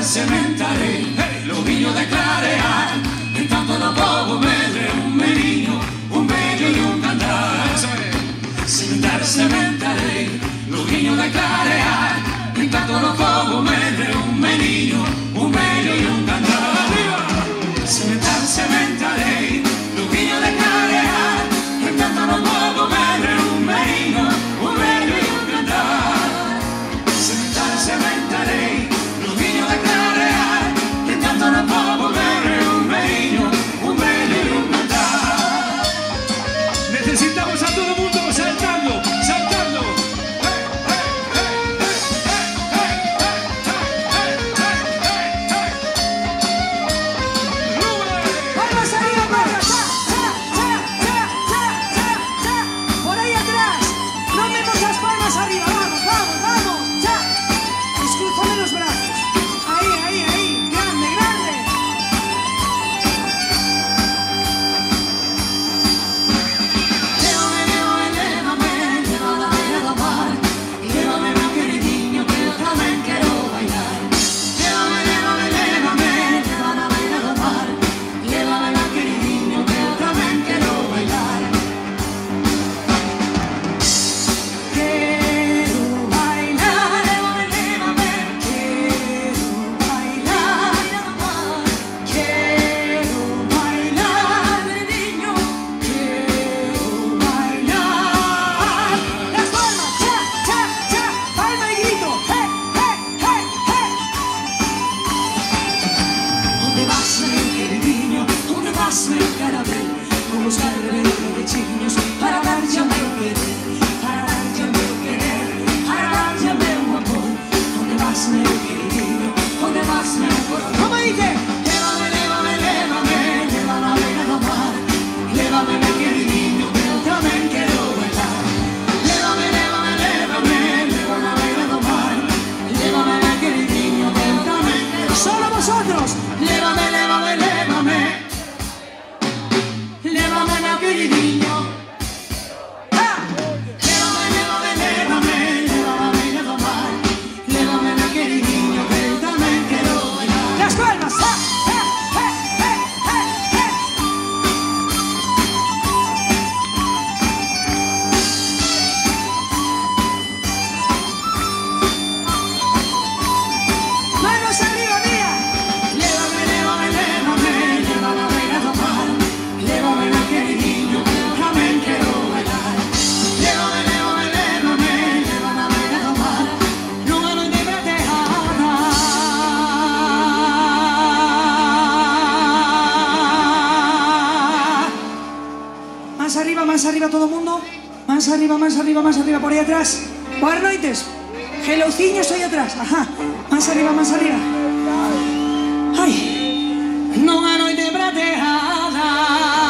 sementarei, lo viño de clarear, en tanto no povo medre un meniño, un bello e un cantar. Sementarei, lo viño de clarear, en tanto no povo medre un meniño, un bello e un cantar. Sementarei, lo viño de clarear, en tanto no povo medre un meniño, un bello e un cantar. Sementarei, lo viño de clarear, en tanto no povo medre un meniño, un bello e un cantar. Necesitamos a todo el mundo saltando, saltando. ¡Palmas arriba, palmas! ¡Cha! Por ahí atrás. No vemos las palmas arriba. Vamos, vamos, vamos. ¡Cha! Descrúzame los brazos. Ahí. Grande, grande. Llévame, mi queridinho, que yo también quiero bailar. Llévame, a bailar al mar. Llévame, mi queridinho, que yo también quiero bailar. Quiero bailar. Llévame, Quiero bailar. Quiero bailar. queridinho. Quiero bailar. Las palmas. Cha. Palma y grito. ¡Hey! ¿Dónde vas, mi queridinho? ¿Dónde vas, mi carabel? Con buscar revecinos para darte a meu querer, para darte a meu querer, para darte a meu amor. ¿Dónde vas, mi queridinho? ¿Dónde vas, mi corazón? ¿Cómo dice? Llévame, a bailar al mar. Llévame, mi queridinho, que yo también quiero bailar. Llévame, a bailar al mar. Llévame, mi queridinho, que yo también quiero bailar. Solo vosotros. Llévame, mi queridinho. ¡Ah! Llévame, a bailar al mar. Llévame, mi queridinho, que yo también quiero bailar. Las palmas. Manos arriba, mía. Llévame, a bailar al mar. Llévame, mi queridinho, que yo también quiero bailar. Llévame, a bailar al mar. Nunha noite prateada. Más arriba todo o mundo. Más arriba, por aí atrás. Boas noites. Gelouciños aí atrás. Ajá. Más arriba. Ai. Nunha noite prateada.